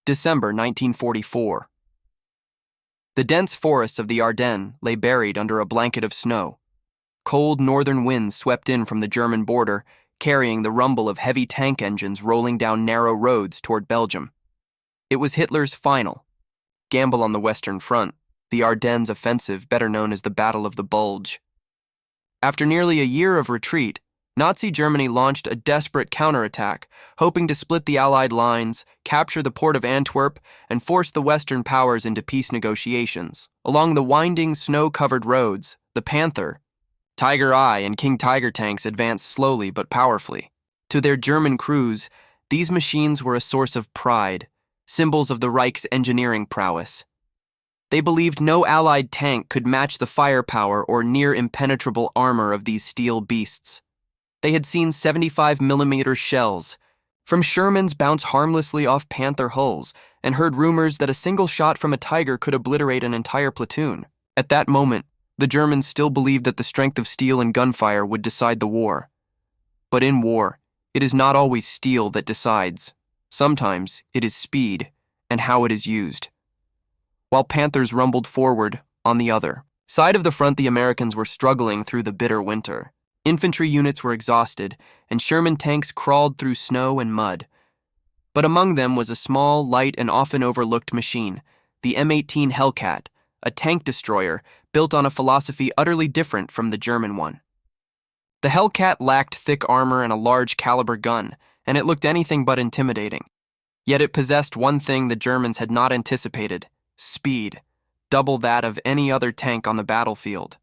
December 1944. The dense forests of the Ardennes lay buried under a blanket of snow. Cold northern winds swept in from the German border, carrying the rumble of heavy tank engines rolling down narrow roads toward Belgium. It was Hitler's final gamble on the Western Front, the Ardennes offensive, better known as the Battle of the Bulge. After nearly a year of retreat, Nazi Germany launched a desperate counterattack, hoping to split the Allied lines, capture the port of Antwerp, and force the Western powers into peace negotiations. Along the winding, snow-covered roads, the Panther, Tiger I, and King Tiger tanks advanced slowly but powerfully. To their German crews, these machines were a source of pride, symbols of the Reich's engineering prowess. They believed no Allied tank could match the firepower or near-impenetrable armor of these steel beasts. They had seen 75mm shells from Shermans bounce harmlessly off Panther hulls and heard rumors that a single shot from a Tiger could obliterate an entire platoon. At that moment, the Germans still believed that the strength of steel and gunfire would decide the war. But in war, it is not always steel that decides. Sometimes it is speed and how it is used. While Panthers rumbled forward, on the other side of the front, the Americans were struggling through the bitter winter. Infantry units were exhausted, and Sherman tanks crawled through snow and mud. But among them was a small, light, and often overlooked machine, the M18 Hellcat, a tank destroyer built on a philosophy utterly different from the German one. The Hellcat lacked thick armor and a large caliber gun, and it looked anything but intimidating. Yet it possessed one thing the Germans had not anticipated: speed, double that of any other tank on the battlefield.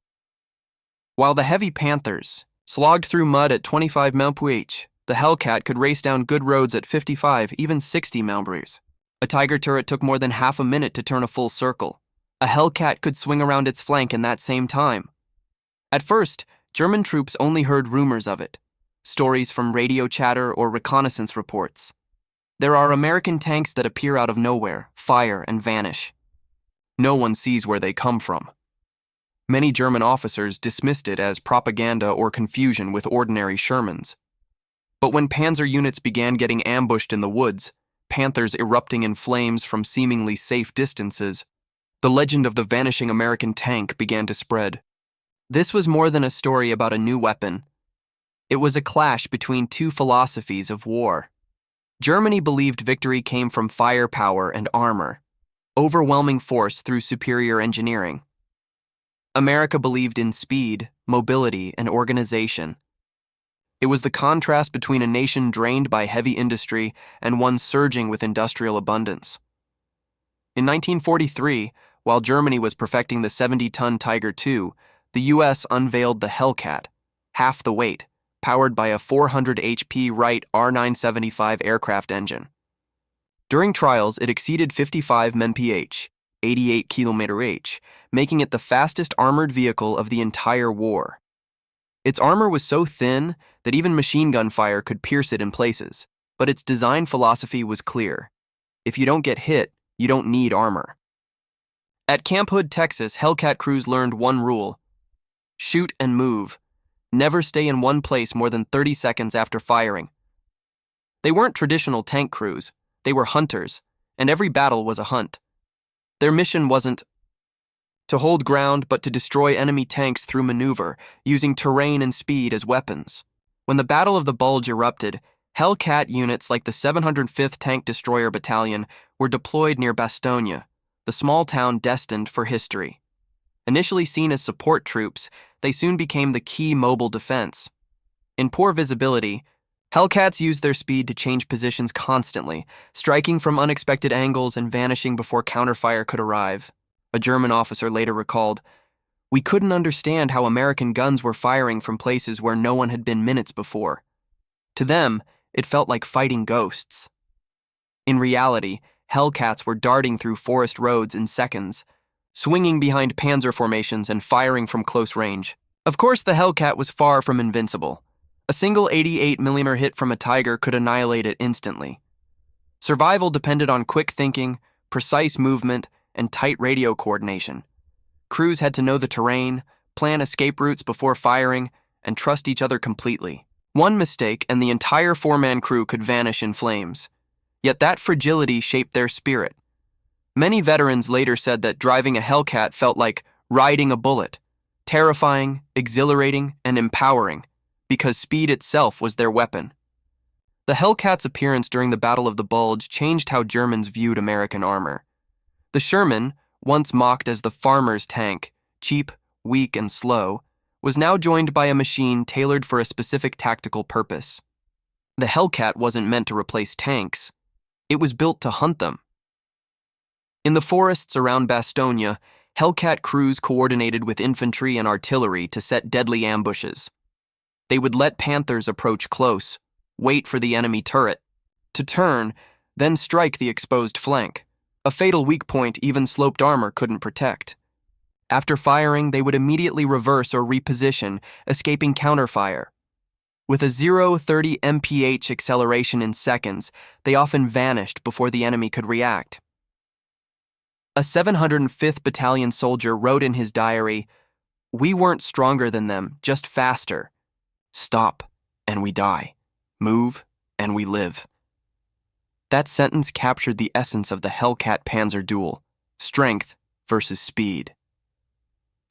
While the heavy Panthers slogged through mud at 25 mph, the Hellcat could race down good roads at 55, even 60 mph. A Tiger turret took more than half a minute to turn a full circle. A Hellcat could swing around its flank in that same time. At first, German troops only heard rumors of it, stories from radio chatter or reconnaissance reports. There are American tanks that appear out of nowhere, fire, and vanish. No one sees where they come from. Many German officers dismissed it as propaganda or confusion with ordinary Shermans. But when panzer units began getting ambushed in the woods, Panthers erupting in flames from seemingly safe distances, the legend of the vanishing American tank began to spread. This was more than a story about a new weapon. It was a clash between two philosophies of war. Germany believed victory came from firepower and armor, overwhelming force through superior engineering. America believed in speed, mobility, and organization. It was the contrast between a nation drained by heavy industry and one surging with industrial abundance. In 1943, while Germany was perfecting the 70-ton Tiger II, the U.S. unveiled the Hellcat, half the weight, powered by a 400 HP Wright R975 aircraft engine. During trials, it exceeded 55 mph, 88 km/h, making it the fastest armored vehicle of the entire war. Its armor was so thin that even machine gun fire could pierce it in places, but its design philosophy was clear. If you don't get hit, you don't need armor. At Camp Hood, Texas, Hellcat crews learned one rule: shoot and move. Never stay in one place more than 30 seconds after firing. They weren't traditional tank crews, they were hunters, and every battle was a hunt. Their mission wasn't to hold ground, but to destroy enemy tanks through maneuver, using terrain and speed as weapons. When the Battle of the Bulge erupted, Hellcat units like the 705th Tank Destroyer Battalion were deployed near Bastogne, the small town destined for history. Initially seen as support troops, they soon became the key mobile defense. In poor visibility, Hellcats used their speed to change positions constantly, striking from unexpected angles and vanishing before counterfire could arrive. A German officer later recalled, "We couldn't understand how American guns were firing from places where no one had been minutes before. To them, it felt like fighting ghosts." In reality, Hellcats were darting through forest roads in seconds, swinging behind panzer formations and firing from close range. Of course, the Hellcat was far from invincible. A single 88mm hit from a Tiger could annihilate it instantly. Survival depended on quick thinking, precise movement, and tight radio coordination. Crews had to know the terrain, plan escape routes before firing, and trust each other completely. One mistake and the entire four-man crew could vanish in flames. Yet that fragility shaped their spirit. Many veterans later said that driving a Hellcat felt like riding a bullet, terrifying, exhilarating, and empowering, because speed itself was their weapon. The Hellcat's appearance during the Battle of the Bulge changed how Germans viewed American armor. The Sherman, once mocked as the farmer's tank, cheap, weak, and slow, was now joined by a machine tailored for a specific tactical purpose. The Hellcat wasn't meant to replace tanks. It was built to hunt them. In the forests around Bastogne, Hellcat crews coordinated with infantry and artillery to set deadly ambushes. They would let Panthers approach close, wait for the enemy turret, to turn, then strike the exposed flank, a fatal weak point even sloped armor couldn't protect. After firing, they would immediately reverse or reposition, escaping counterfire. With a 0-30 mph acceleration in seconds, they often vanished before the enemy could react. A 705th Battalion soldier wrote in his diary, "We weren't stronger than them, just faster. Stop, and we die. Move, and we live." That sentence captured the essence of the Hellcat Panzer duel: strength versus speed.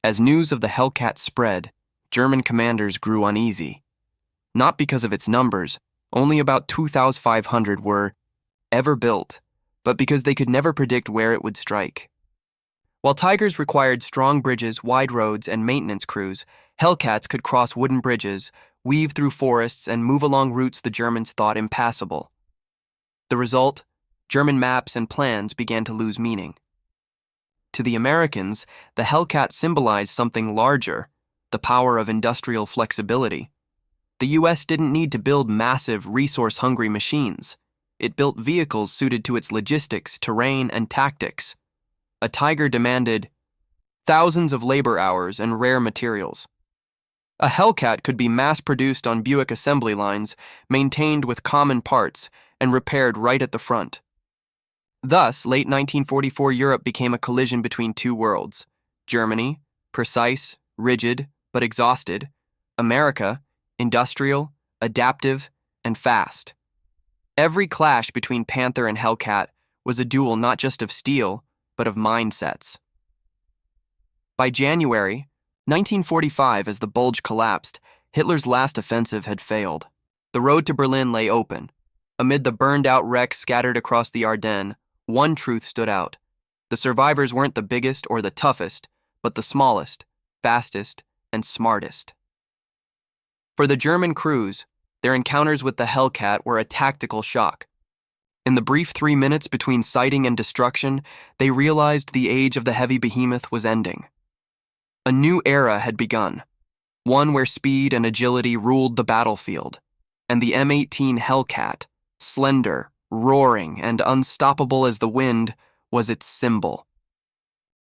As news of the Hellcat spread, German commanders grew uneasy. Not because of its numbers, only about 2,500 were ever built, but because they could never predict where it would strike. While Tigers required strong bridges, wide roads, and maintenance crews, Hellcats could cross wooden bridges, weave through forests, and move along routes the Germans thought impassable. The result? German maps and plans began to lose meaning. To the Americans, the Hellcat symbolized something larger: the power of industrial flexibility. The U.S. didn't need to build massive, resource-hungry machines. It built vehicles suited to its logistics, terrain, and tactics. A Tiger demanded thousands of labor hours and rare materials. A Hellcat could be mass-produced on Buick assembly lines, maintained with common parts, and repaired right at the front. Thus, late 1944 Europe became a collision between two worlds: Germany, precise, rigid, but exhausted; America, industrial, adaptive, and fast. Every clash between Panther and Hellcat was a duel not just of steel, but of mindsets. By January 1945, as the Bulge collapsed, Hitler's last offensive had failed. The road to Berlin lay open. Amid the burned-out wrecks scattered across the Ardennes, one truth stood out: the survivors weren't the biggest or the toughest, but the smallest, fastest, and smartest. For the German crews, their encounters with the Hellcat were a tactical shock. In the brief 3 minutes between sighting and destruction, they realized the age of the heavy behemoth was ending. A new era had begun, one where speed and agility ruled the battlefield, and the M18 Hellcat, slender, roaring, and unstoppable as the wind, was its symbol.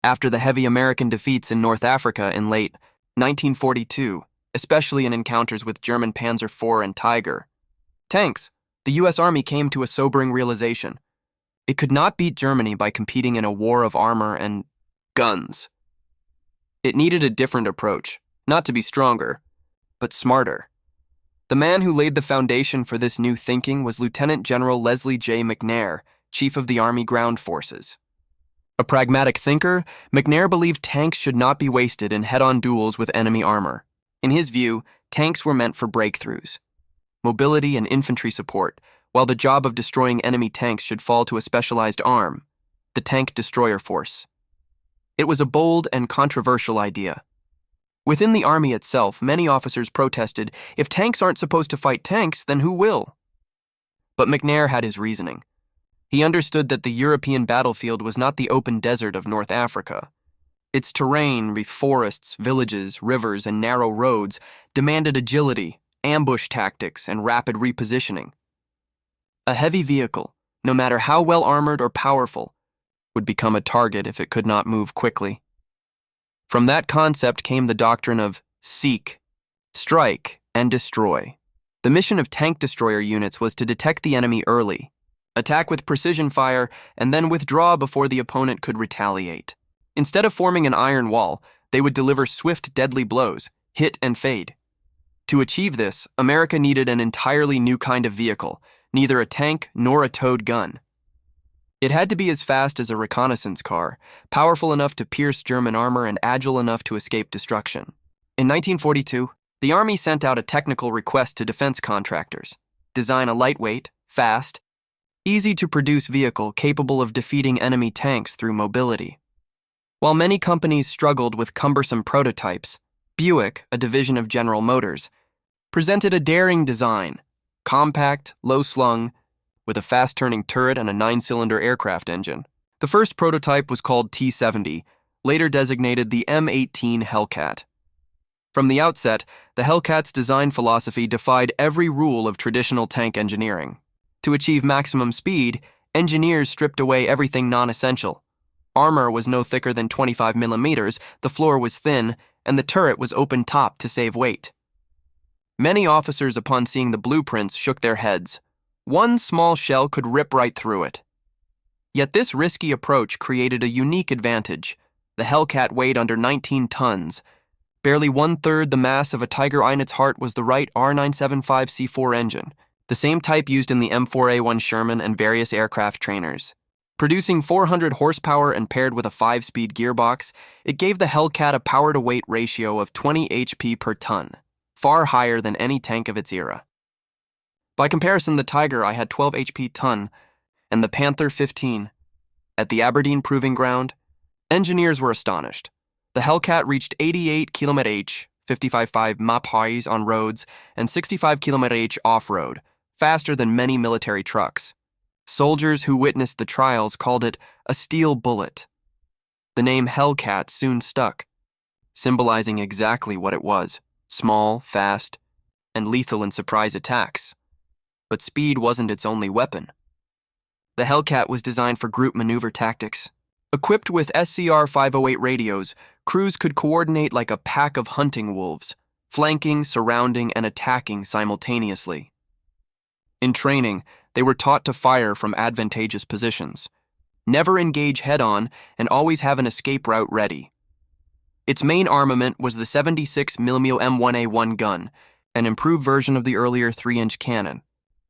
After the heavy American defeats in North Africa in late 1942, especially in encounters with German Panzer IV and Tiger tanks, the U.S. Army came to a sobering realization: it could not beat Germany by competing in a war of armor and guns. It needed a different approach, not to be stronger, but smarter. The man who laid the foundation for this new thinking was Lieutenant General Leslie J. McNair, Chief of the Army Ground Forces. A pragmatic thinker, McNair believed tanks should not be wasted in head-on duels with enemy armor. In his view, tanks were meant for breakthroughs, mobility, and infantry support, while the job of destroying enemy tanks should fall to a specialized arm, the Tank Destroyer Force. It was a bold and controversial idea. Within the Army itself, many officers protested, if tanks aren't supposed to fight tanks, then who will? But McNair had his reasoning. He understood that the European battlefield was not the open desert of North Africa. Its terrain, with forests, villages, rivers, and narrow roads, demanded agility, ambush tactics, and rapid repositioning. A heavy vehicle, no matter how well armored or powerful, would become a target if it could not move quickly. From that concept came the doctrine of seek, strike, and destroy. The mission of tank destroyer units was to detect the enemy early, attack with precision fire, and then withdraw before the opponent could retaliate. Instead of forming an iron wall, they would deliver swift, deadly blows, hit and fade. To achieve this, America needed an entirely new kind of vehicle, neither a tank nor a towed gun. It had to be as fast as a reconnaissance car, powerful enough to pierce German armor and agile enough to escape destruction. In 1942, the Army sent out a technical request to defense contractors: design a lightweight, fast, easy-to-produce vehicle capable of defeating enemy tanks through mobility. While many companies struggled with cumbersome prototypes, Buick, a division of General Motors, presented a daring design: compact, low-slung, with a fast-turning turret and a 9-cylinder aircraft engine. The first prototype was called T-70, later designated the M18 Hellcat. From the outset, the Hellcat's design philosophy defied every rule of traditional tank engineering. To achieve maximum speed, engineers stripped away everything non-essential. Armor was no thicker than 25 millimeters, the floor was thin, and the turret was open-topped to save weight. Many officers, upon seeing the blueprints, shook their heads. One small shell could rip right through it. Yet this risky approach created a unique advantage. The Hellcat weighed under 19 tons. Barely one-third the mass of a Tiger I. Its heart was the Wright R975 C4 engine, the same type used in the M4A1 Sherman and various aircraft trainers. Producing 400 horsepower and paired with a 5-speed gearbox, it gave the Hellcat a power-to-weight ratio of 20 HP per ton, far higher than any tank of its era. By comparison, the Tiger I had 12 HP ton, and the Panther 15. At the Aberdeen Proving Ground, engineers were astonished. The Hellcat reached 88 km/h, 55.5 mph on roads, and 65 km/h off-road, faster than many military trucks. Soldiers who witnessed the trials called it a steel bullet. The name Hellcat soon stuck, symbolizing exactly what it was: small, fast, and lethal in surprise attacks. But speed wasn't its only weapon. The Hellcat was designed for group maneuver tactics. Equipped with SCR 508 radios, crews could coordinate like a pack of hunting wolves, flanking, surrounding, and attacking simultaneously. In training, they were taught to fire from advantageous positions, never engage head-on, and always have an escape route ready. Its main armament was the 76mm M1A1 gun, an improved version of the earlier 3-inch cannon.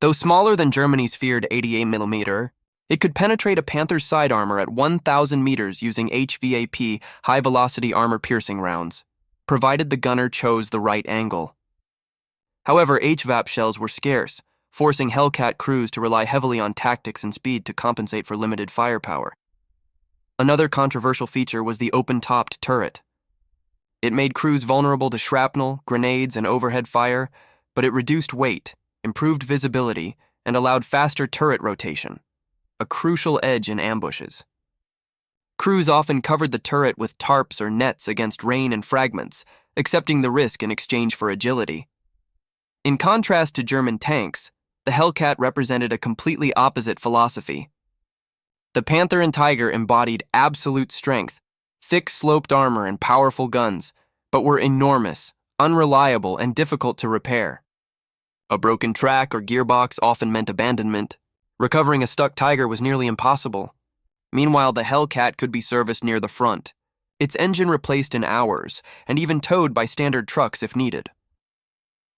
Though smaller than Germany's feared 88mm, it could penetrate a Panther's side armor at 1,000 meters using HVAP, high-velocity armor-piercing rounds, provided the gunner chose the right angle. However, HVAP shells were scarce, forcing Hellcat crews to rely heavily on tactics and speed to compensate for limited firepower. Another controversial feature was the open-topped turret. It made crews vulnerable to shrapnel, grenades, and overhead fire, but it reduced weight, improved visibility, and allowed faster turret rotation, a crucial edge in ambushes. Crews often covered the turret with tarps or nets against rain and fragments, accepting the risk in exchange for agility. In contrast to German tanks, the Hellcat represented a completely opposite philosophy. The Panther and Tiger embodied absolute strength, thick sloped armor and powerful guns, but were enormous, unreliable, and difficult to repair. A broken track or gearbox often meant abandonment. Recovering a stuck Tiger was nearly impossible. Meanwhile, the Hellcat could be serviced near the front, its engine replaced in hours, and even towed by standard trucks if needed.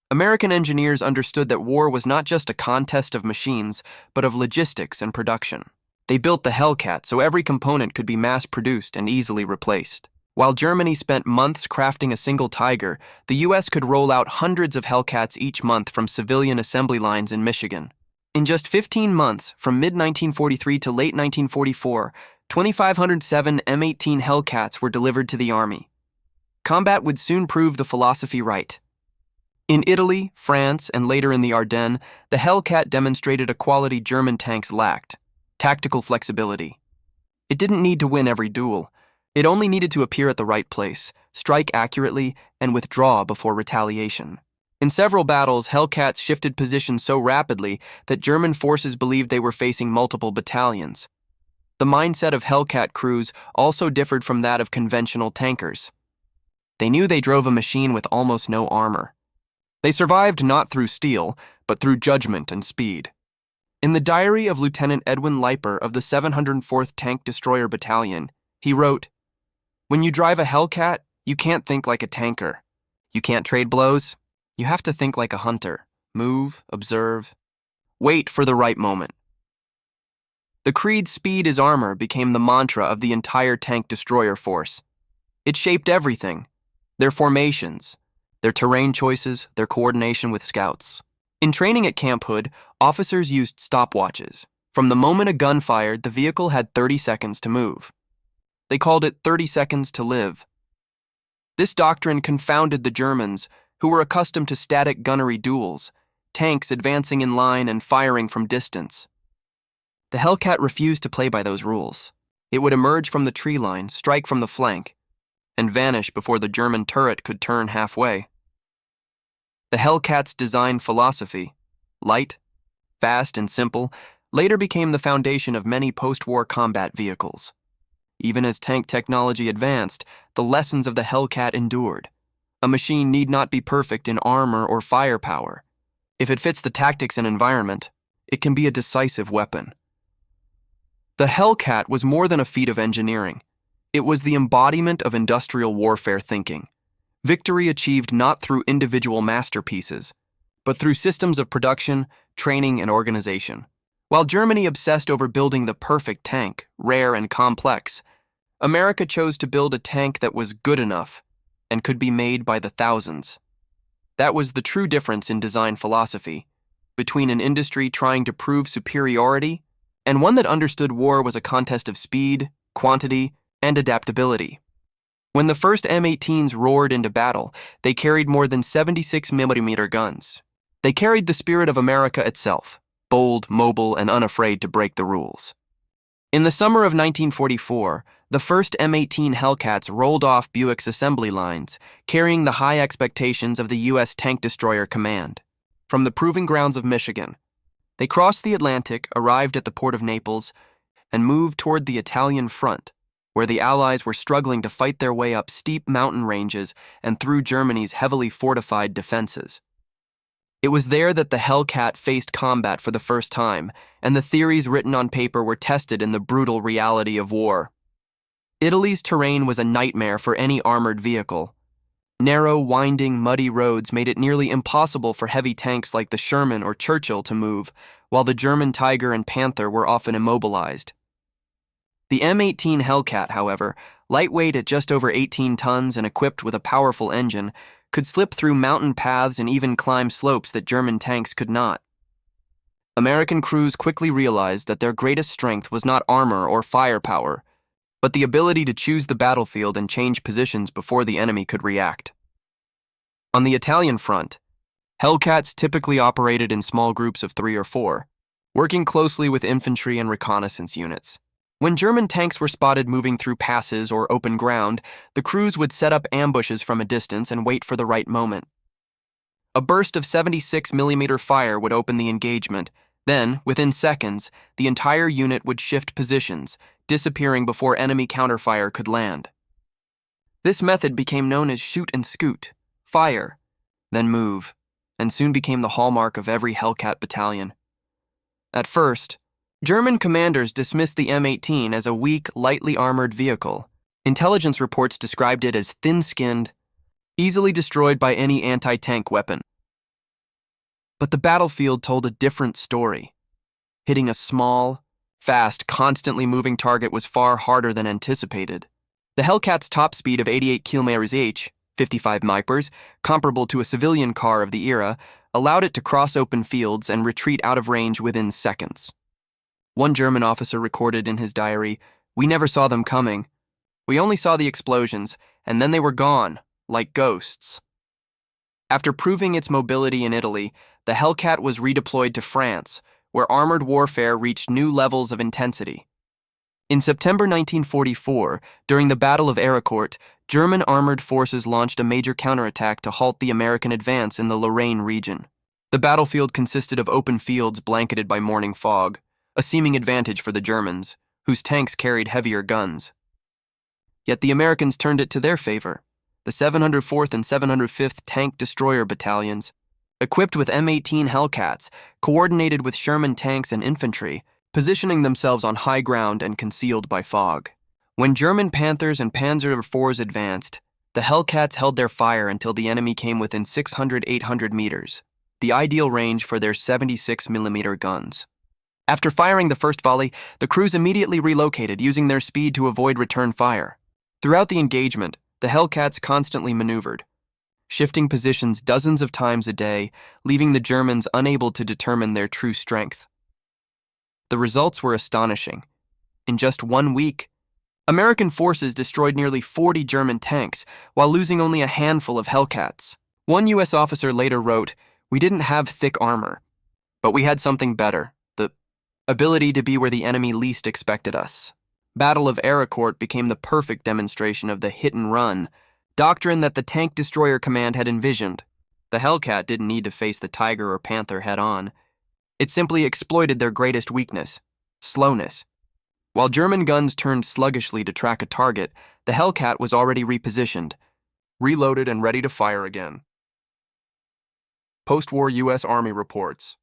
American engineers understood that war was not just a contest of machines, but of logistics and production. They built the Hellcat so every component could be mass-produced and easily replaced. While Germany spent months crafting a single Tiger, the U.S. could roll out hundreds of Hellcats each month from civilian assembly lines in Michigan. In just 15 months, from mid-1943 to late 1944, 2,507 M18 Hellcats were delivered to the Army. Combat would soon prove the philosophy right. In Italy, France, and later in the Ardennes, the Hellcat demonstrated a quality German tanks lacked: tactical flexibility. It didn't need to win every duel. It only needed to appear at the right place, strike accurately, and withdraw before retaliation. In several battles, Hellcats shifted positions so rapidly that German forces believed they were facing multiple battalions. The mindset of Hellcat crews also differed from that of conventional tankers. They knew they drove a machine with almost no armor. They survived not through steel, but through judgment and speed. In the diary of Lieutenant Edwin Leiper of the 704th Tank Destroyer Battalion, he wrote, "When you drive a Hellcat, you can't think like a tanker. You can't trade blows. You have to think like a hunter. Move, observe, Wait for the right moment. The creed "speed is armor" became the mantra of the entire tank destroyer force. It shaped everything: their formations, their terrain choices, their coordination with scouts. In training at Camp Hood, officers used stopwatches. From the moment a gun fired, the vehicle had 30 seconds to move. They called it 30 seconds to live. This doctrine confounded the Germans, who were accustomed to static gunnery duels, tanks advancing in line and firing from distance. The Hellcat refused to play by those rules. It would emerge from the tree line, strike from the flank, and vanish before the German turret could turn halfway. The Hellcat's design philosophy, light, fast, and simple, later became the foundation of many post-war combat vehicles. Even as tank technology advanced, the lessons of the Hellcat endured. A machine need not be perfect in armor or firepower. If it fits the tactics and environment, it can be a decisive weapon. The Hellcat was more than a feat of engineering. It was the embodiment of industrial warfare thinking. Victory achieved not through individual masterpieces, but through systems of production, training, and organization. While Germany obsessed over building the perfect tank, rare and complex, America chose to build a tank that was good enough and could be made by the thousands. That was the true difference in design philosophy, between an industry trying to prove superiority and one that understood war was a contest of speed, quantity, and adaptability. When the first M18s roared into battle, they carried more than 76mm guns. They carried the spirit of America itself, bold, mobile, and unafraid to break the rules. In the summer of 1944, the first M18 Hellcats rolled off Buick's assembly lines, carrying the high expectations of the U.S. Tank Destroyer Command. From the proving grounds of Michigan, they crossed the Atlantic, arrived at the port of Naples, and moved toward the Italian front, where the Allies were struggling to fight their way up steep mountain ranges and through Germany's heavily fortified defenses. It was there that the Hellcat faced combat for the first time, and the theories written on paper were tested in the brutal reality of war. Italy's terrain was a nightmare for any armored vehicle. Narrow, winding, muddy roads made it nearly impossible for heavy tanks like the Sherman or Churchill to move, while the German Tiger and Panther were often immobilized. The M18 Hellcat, however, lightweight at just over 18 tons and equipped with a powerful engine, could slip through mountain paths and even climb slopes that German tanks could not. American crews quickly realized that their greatest strength was not armor or firepower, but the ability to choose the battlefield and change positions before the enemy could react. On the Italian front, Hellcats typically operated in small groups of 3 or 4, working closely with infantry and reconnaissance units. When German tanks were spotted moving through passes or open ground, the crews would set up ambushes from a distance and wait for the right moment. A burst of 76mm fire would open the engagement. Then, within seconds, the entire unit would shift positions, disappearing before enemy counterfire could land. This method became known as shoot and scoot, fire, then move, and soon became the hallmark of every Hellcat battalion. At first, German commanders dismissed the M18 as a weak, lightly armored vehicle. Intelligence reports described it as thin-skinned, easily destroyed by any anti-tank weapon. But the battlefield told a different story. Hitting a small, fast, constantly moving target was far harder than anticipated. The Hellcat's top speed of 88 km/h, 55 mph, comparable to a civilian car of the era, allowed it to cross open fields and retreat out of range within seconds. One German officer recorded in his diary, "We never saw them coming. We only saw the explosions, and then they were gone, like ghosts." After proving its mobility in Italy, the Hellcat was redeployed to France, where armored warfare reached new levels of intensity. In September 1944, during the Battle of Arracourt, German armored forces launched a major counterattack to halt the American advance in the Lorraine region. The battlefield consisted of open fields blanketed by morning fog, a seeming advantage for the Germans, whose tanks carried heavier guns. Yet the Americans turned it to their favor. The 704th and 705th Tank Destroyer Battalions, equipped with M18 Hellcats, coordinated with Sherman tanks and infantry, positioning themselves on high ground and concealed by fog. When German Panthers and Panzer IVs advanced, the Hellcats held their fire until the enemy came within 600-800 meters. the ideal range for their 76mm guns. After firing the first volley, the crews immediately relocated, using their speed to avoid return fire. Throughout the engagement, the Hellcats constantly maneuvered, shifting positions dozens of times a day, leaving the Germans unable to determine their true strength. The results were astonishing. In just 1 week, American forces destroyed nearly 40 German tanks while losing only a handful of Hellcats. One U.S. officer later wrote, "We didn't have thick armor, but we had something better, the ability to be where the enemy least expected us." Battle of Arracourt became the perfect demonstration of the hit-and-run doctrine that the Tank Destroyer Command had envisioned. The Hellcat didn't need to face the Tiger or Panther head-on. It simply exploited their greatest weakness, slowness. While German guns turned sluggishly to track a target, the Hellcat was already repositioned, reloaded and ready to fire again. Post-war U.S. Army reports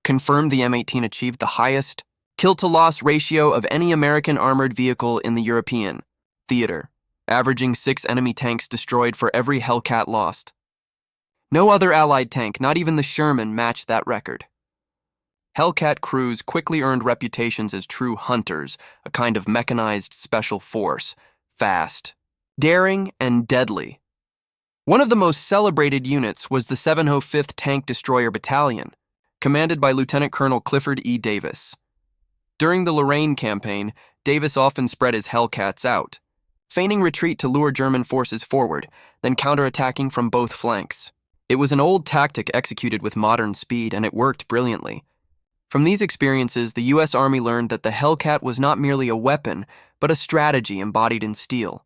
confirmed the M18 achieved the highest kill-to-loss ratio of any American armored vehicle in the European theater, averaging 6 enemy tanks destroyed for every Hellcat lost. No other Allied tank, not even the Sherman, matched that record. Hellcat crews quickly earned reputations as true hunters, a kind of mechanized special force, fast, daring, and deadly. One of the most celebrated units was the 705th Tank Destroyer Battalion, commanded by Lieutenant Colonel Clifford E. Davis. During the Lorraine campaign, Davis often spread his Hellcats out, feigning retreat to lure German forces forward, then counterattacking from both flanks. It was an old tactic executed with modern speed, and it worked brilliantly. From these experiences, the U.S. Army learned that the Hellcat was not merely a weapon, but a strategy embodied in steel.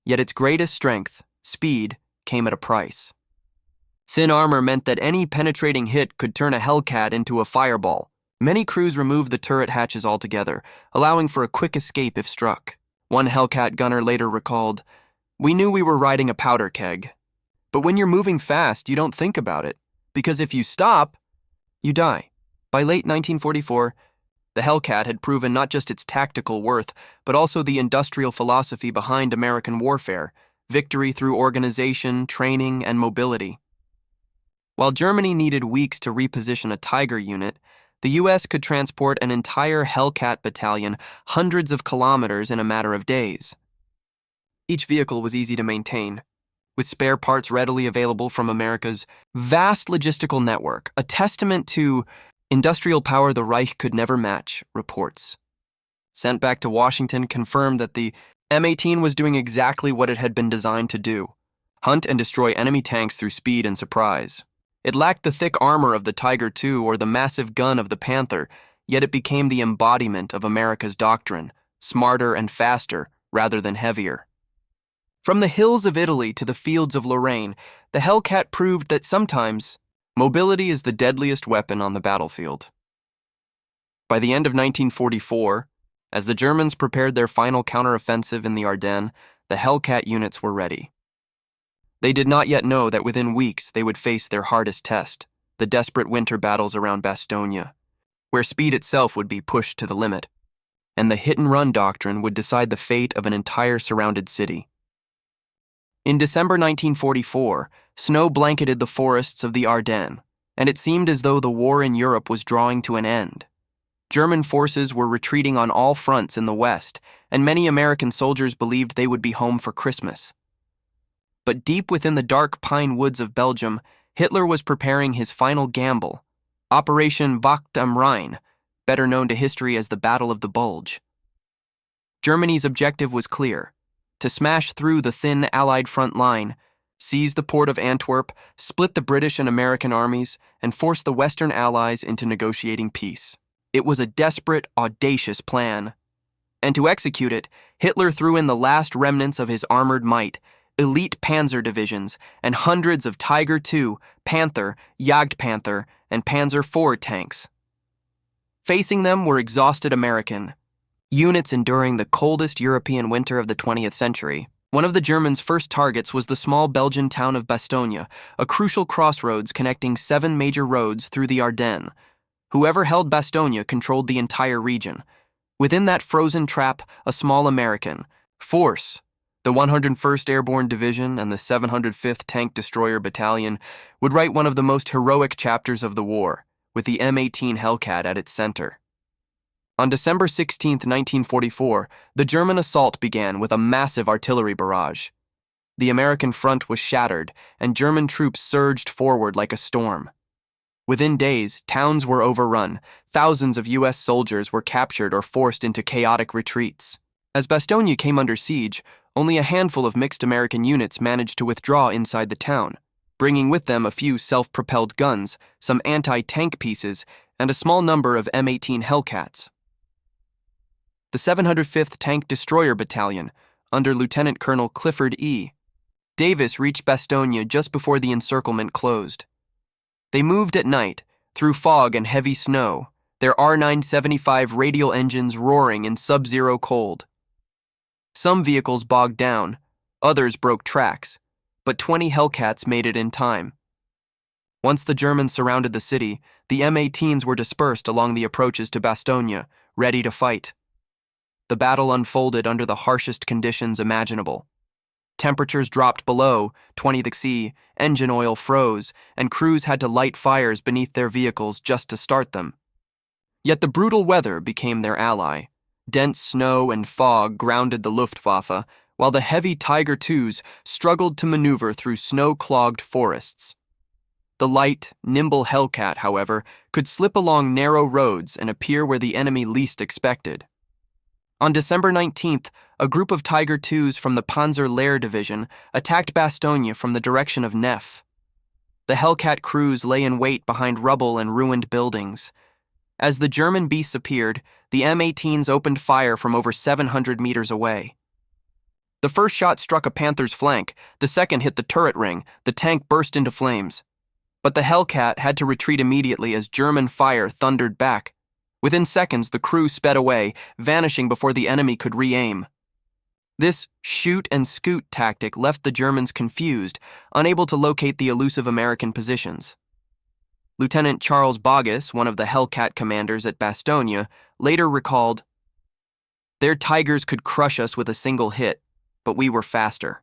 Yet its greatest strength, speed, came at a price. Thin armor meant that any penetrating hit could turn a Hellcat into a fireball. Many crews removed the turret hatches altogether, allowing for a quick escape if struck. One Hellcat gunner later recalled, "We knew we were riding a powder keg. But when you're moving fast, you don't think about it, because if you stop, you die." By late 1944, the Hellcat had proven not just its tactical worth, but also the industrial philosophy behind American warfare, victory through organization, training, and mobility. While Germany needed weeks to reposition a Tiger unit, the U.S. could transport an entire Hellcat battalion hundreds of kilometers in a matter of days. Each vehicle was easy to maintain, with spare parts readily available from America's vast logistical network, a testament to industrial power the Reich could never match, reports. Sent back to Washington confirmed that the M18 was doing exactly what it had been designed to do: hunt and destroy enemy tanks through speed and surprise. It lacked the thick armor of the Tiger II or the massive gun of the Panther, yet it became the embodiment of America's doctrine, smarter and faster rather than heavier. From the hills of Italy to the fields of Lorraine, the Hellcat proved that sometimes mobility is the deadliest weapon on the battlefield. By the end of 1944, as the Germans prepared their final counteroffensive in the Ardennes, the Hellcat units were ready. They did not yet know that within weeks they would face their hardest test, the desperate winter battles around Bastogne, where speed itself would be pushed to the limit, and the hit-and-run doctrine would decide the fate of an entire surrounded city. In December 1944, snow blanketed the forests of the Ardennes, and it seemed as though the war in Europe was drawing to an end. German forces were retreating on all fronts in the West, and many American soldiers believed they would be home for Christmas. But deep within the dark pine woods of Belgium, Hitler was preparing his final gamble, Operation Wacht am Rhein, better known to history as the Battle of the Bulge. Germany's objective was clear: to smash through the thin Allied front line, seize the port of Antwerp, split the British and American armies, and force the Western Allies into negotiating peace. It was a desperate, audacious plan. And to execute it, Hitler threw in the last remnants of his armored might, elite panzer divisions, and hundreds of Tiger II, Panther, Jagdpanther, and Panzer IV tanks. Facing them were exhausted American units enduring the coldest European winter of the 20th century. One of the Germans' first targets was the small Belgian town of Bastogne, a crucial crossroads connecting 7 major roads through the Ardennes. Whoever held Bastogne controlled the entire region. Within that frozen trap, a small American force, The 101st Airborne Division and the 705th Tank Destroyer Battalion would write one of the most heroic chapters of the war, with the M18 Hellcat at its center. On December 16, 1944, the German assault began with a massive artillery barrage. The American front was shattered, and German troops surged forward like a storm. Within days, towns were overrun, thousands of U.S. soldiers were captured or forced into chaotic retreats. As Bastogne came under siege, only a handful of mixed American units managed to withdraw inside the town, bringing with them a few self-propelled guns, some anti-tank pieces, and a small number of M18 Hellcats. The 705th Tank Destroyer Battalion, under Lieutenant Colonel Clifford E. Davis, reached Bastogne just before the encirclement closed. They moved at night, through fog and heavy snow, their R975 radial engines roaring in sub-zero cold. Some vehicles bogged down, others broke tracks, but 20 Hellcats made it in time. Once the Germans surrounded the city, the M18s were dispersed along the approaches to Bastogne, ready to fight. The battle unfolded under the harshest conditions imaginable. Temperatures dropped below 20 degrees C, engine oil froze, and crews had to light fires beneath their vehicles just to start them. Yet the brutal weather became their ally. Dense snow and fog grounded the Luftwaffe, while the heavy Tiger IIs struggled to maneuver through snow-clogged forests. The light, nimble Hellcat, however, could slip along narrow roads and appear where the enemy least expected. On December 19th, a group of Tiger IIs from the Panzer Lehr Division attacked Bastogne from the direction of Neff. The Hellcat crews lay in wait behind rubble and ruined buildings. As the German beasts appeared, the M18s opened fire from over 700 meters away. The first shot struck a Panther's flank, the second hit the turret ring, the tank burst into flames. But the Hellcat had to retreat immediately as German fire thundered back. Within seconds, the crew sped away, vanishing before the enemy could re-aim. This shoot-and-scoot tactic left the Germans confused, unable to locate the elusive American positions. Lieutenant Charles Boggess, one of the Hellcat commanders at Bastogne, later recalled, "Their Tigers could crush us with a single hit, but we were faster.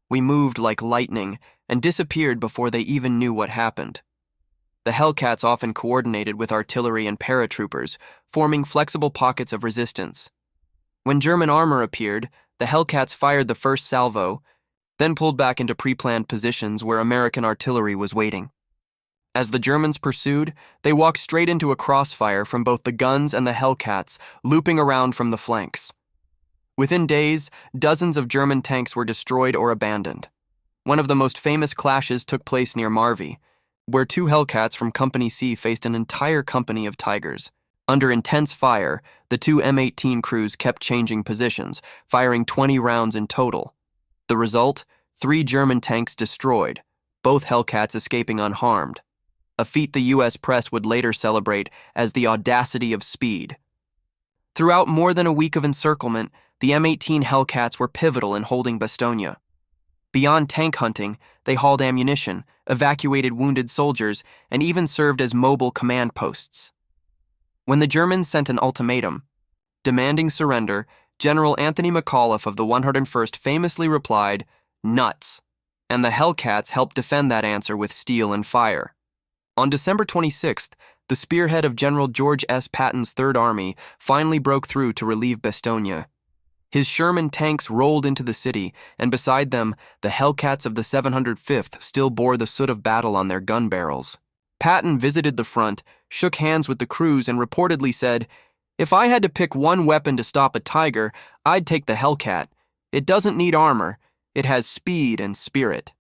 We moved like lightning and disappeared before they even knew what happened." The Hellcats often coordinated with artillery and paratroopers, forming flexible pockets of resistance. When German armor appeared, the Hellcats fired the first salvo, then pulled back into pre-planned positions where American artillery was waiting. As the Germans pursued, they walked straight into a crossfire from both the guns and the Hellcats, looping around from the flanks. Within days, dozens of German tanks were destroyed or abandoned. One of the most famous clashes took place near Marvy, where two Hellcats from Company C faced an entire company of Tigers. Under intense fire, the two M18 crews kept changing positions, firing 20 rounds in total. The result? 3 German tanks destroyed, both Hellcats escaping unharmed. A feat the U.S. press would later celebrate as the audacity of speed. Throughout more than a week of encirclement, the M18 Hellcats were pivotal in holding Bastogne. Beyond tank hunting, they hauled ammunition, evacuated wounded soldiers, and even served as mobile command posts. When the Germans sent an ultimatum, demanding surrender, General Anthony McAuliffe of the 101st famously replied, "Nuts," and the Hellcats helped defend that answer with steel and fire. On December 26th, the spearhead of General George S. Patton's Third Army finally broke through to relieve Bastogne. His Sherman tanks rolled into the city, and beside them, the Hellcats of the 705th still bore the soot of battle on their gun barrels. Patton visited the front, shook hands with the crews, and reportedly said, "If I had to pick one weapon to stop a Tiger, I'd take the Hellcat. It doesn't need armor. It has speed and spirit."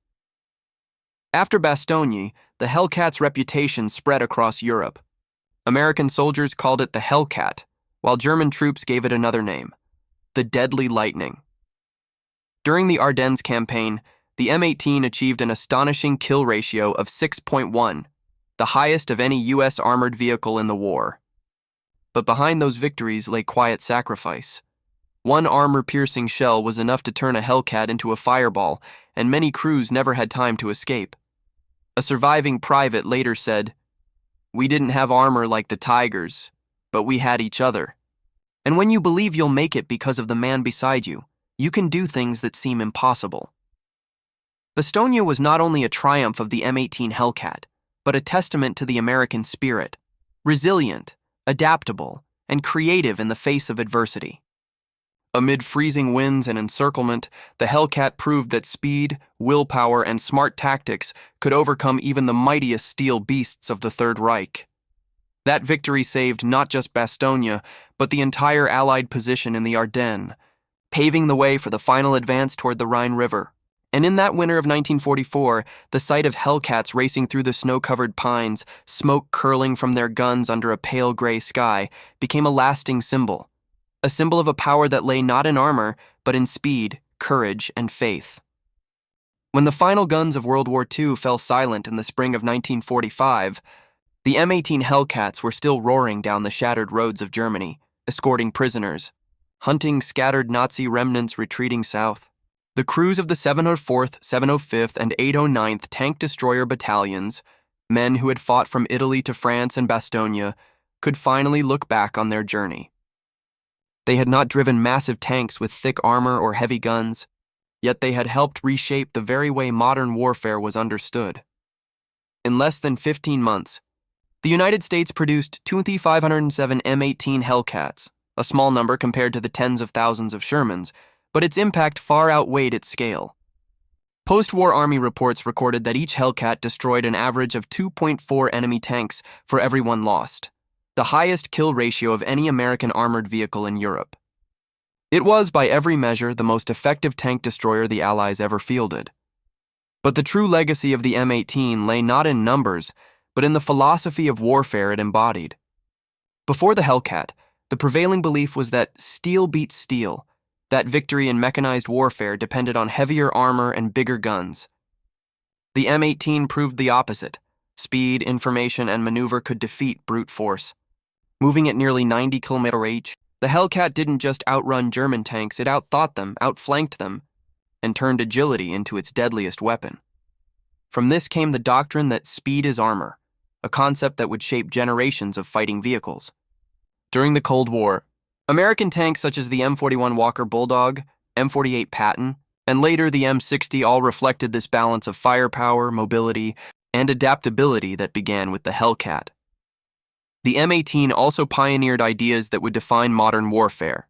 After Bastogne, the Hellcat's reputation spread across Europe. American soldiers called it the Hellcat, while German troops gave it another name, the Deadly Lightning. During the Ardennes campaign, the M18 achieved an astonishing kill ratio of 6.1, the highest of any U.S. armored vehicle in the war. But behind those victories lay quiet sacrifice. One armor-piercing shell was enough to turn a Hellcat into a fireball, and many crews never had time to escape. A surviving private later said, "We didn't have armor like the Tigers, but we had each other. And when you believe you'll make it because of the man beside you, you can do things that seem impossible. Bastogne was not only a triumph of the M18 Hellcat, but a testament to the American spirit, resilient, adaptable, and creative in the face of adversity. Amid freezing winds and encirclement, the Hellcat proved that speed, willpower, and smart tactics could overcome even the mightiest steel beasts of the Third Reich. That victory saved not just Bastogne, but the entire Allied position in the Ardennes, paving the way for the final advance toward the Rhine River. And in that winter of 1944, the sight of Hellcats racing through the snow-covered pines, smoke curling from their guns under a pale gray sky, became a lasting symbol. A symbol of a power that lay not in armor, but in speed, courage, and faith. When the final guns of World War II fell silent in the spring of 1945, the M18 Hellcats were still roaring down the shattered roads of Germany, escorting prisoners, hunting scattered Nazi remnants retreating south. The crews of the 704th, 705th, and 809th Tank Destroyer Battalions, men who had fought from Italy to France and Bastogne, could finally look back on their journey. They had not driven massive tanks with thick armor or heavy guns, yet they had helped reshape the very way modern warfare was understood. In less than 15 months, the United States produced 2,507 M18 Hellcats, a small number compared to the tens of thousands of Shermans, but its impact far outweighed its scale. Post-war Army reports recorded that each Hellcat destroyed an average of 2.4 enemy tanks for every one lost, the highest kill ratio of any American armored vehicle in Europe. It was, by every measure, the most effective tank destroyer the Allies ever fielded. But the true legacy of the M18 lay not in numbers, but in the philosophy of warfare it embodied. Before the Hellcat, the prevailing belief was that steel beats steel, that victory in mechanized warfare depended on heavier armor and bigger guns. The M18 proved the opposite. Speed, information, and maneuver could defeat brute force. Moving at nearly 90 km/h, the Hellcat didn't just outrun German tanks, it outthought them, outflanked them, and turned agility into its deadliest weapon. From this came the doctrine that speed is armor, a concept that would shape generations of fighting vehicles. During the Cold War, American tanks such as the M41 Walker Bulldog, M48 Patton, and later the M60 all reflected this balance of firepower, mobility, and adaptability that began with the Hellcat. The M18 also pioneered ideas that would define modern warfare: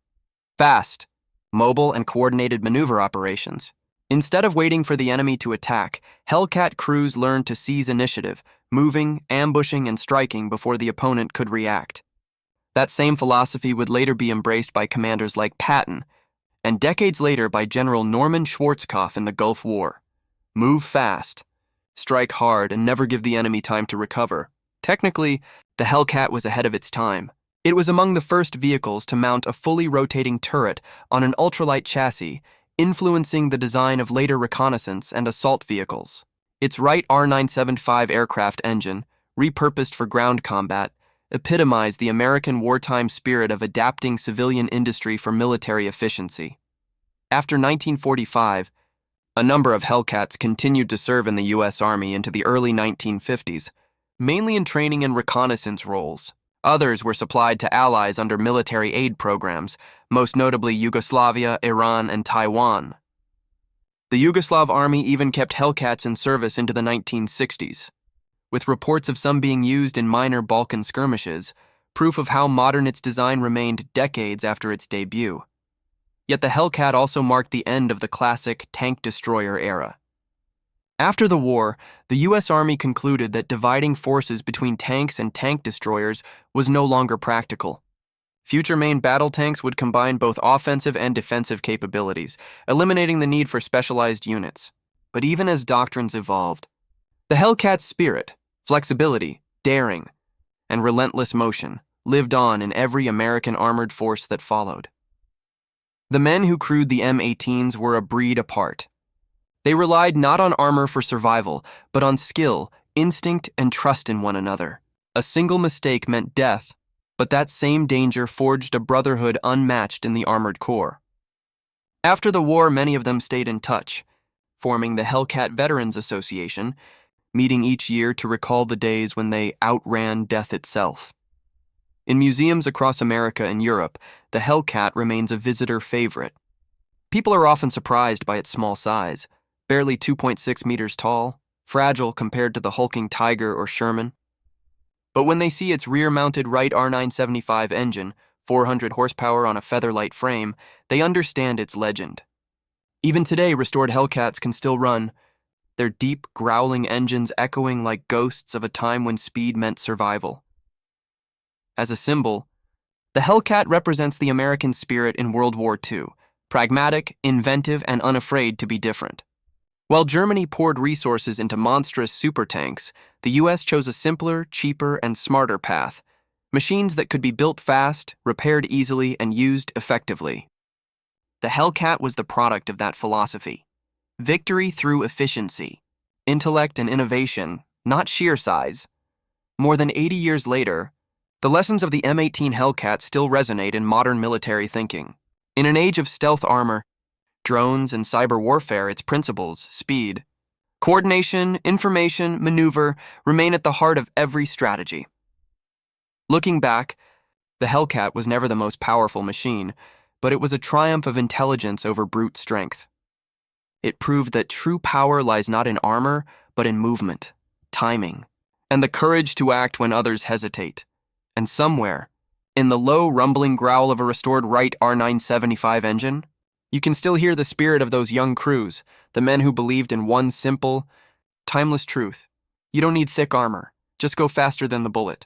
fast, mobile, and coordinated maneuver operations. Instead of waiting for the enemy to attack, Hellcat crews learned to seize initiative, moving, ambushing, and striking before the opponent could react. That same philosophy would later be embraced by commanders like Patton, and decades later by General Norman Schwarzkopf in the Gulf War. Move fast, strike hard, and never give the enemy time to recover. Technically, the Hellcat was ahead of its time. It was among the first vehicles to mount a fully rotating turret on an ultralight chassis, influencing the design of later reconnaissance and assault vehicles. Its Wright R975 aircraft engine, repurposed for ground combat, epitomized the American wartime spirit of adapting civilian industry for military efficiency. After 1945, a number of Hellcats continued to serve in the U.S. Army into the early 1950s, mainly in training and reconnaissance roles. Others were supplied to allies under military aid programs, most notably Yugoslavia, Iran, and Taiwan. The Yugoslav Army even kept Hellcats in service into the 1960s. With reports of some being used in minor Balkan skirmishes, proof of how modern its design remained decades after its debut. Yet the Hellcat also marked the end of the classic tank destroyer era. After the war, the U.S. Army concluded that dividing forces between tanks and tank destroyers was no longer practical. Future main battle tanks would combine both offensive and defensive capabilities, eliminating the need for specialized units. But even as doctrines evolved, the Hellcat's spirit, flexibility, daring, and relentless motion lived on in every American armored force that followed. The men who crewed the M18s were a breed apart. They relied not on armor for survival, but on skill, instinct, and trust in one another. A single mistake meant death, but that same danger forged a brotherhood unmatched in the Armored Corps. After the war, many of them stayed in touch, forming the Hellcat Veterans Association, meeting each year to recall the days when they outran death itself. In museums across America and Europe, the Hellcat remains a visitor favorite. People are often surprised by its small size, barely 2.6 meters tall, fragile compared to the hulking Tiger or Sherman. But when they see its rear-mounted Wright R975 engine, 400 horsepower on a featherlight frame, they understand its legend. Even today, restored Hellcats can still run, their deep, growling engines echoing like ghosts of a time when speed meant survival. As a symbol, the Hellcat represents the American spirit in World War II, pragmatic, inventive, and unafraid to be different. While Germany poured resources into monstrous supertanks, the US chose a simpler, cheaper, and smarter path, machines that could be built fast, repaired easily, and used effectively. The Hellcat was the product of that philosophy. Victory through efficiency, intellect and innovation, not sheer size. More than 80 years later, the lessons of the M18 Hellcat still resonate in modern military thinking. In an age of stealth armor, drones, and cyber warfare, its principles, speed, coordination, information, maneuver, remain at the heart of every strategy. Looking back, the Hellcat was never the most powerful machine, but it was a triumph of intelligence over brute strength. It proved that true power lies not in armor, but in movement, timing, and the courage to act when others hesitate. And somewhere, in the low, rumbling growl of a restored Wright R975 engine, you can still hear the spirit of those young crews, the men who believed in one simple, timeless truth. You don't need thick armor, just go faster than the bullet.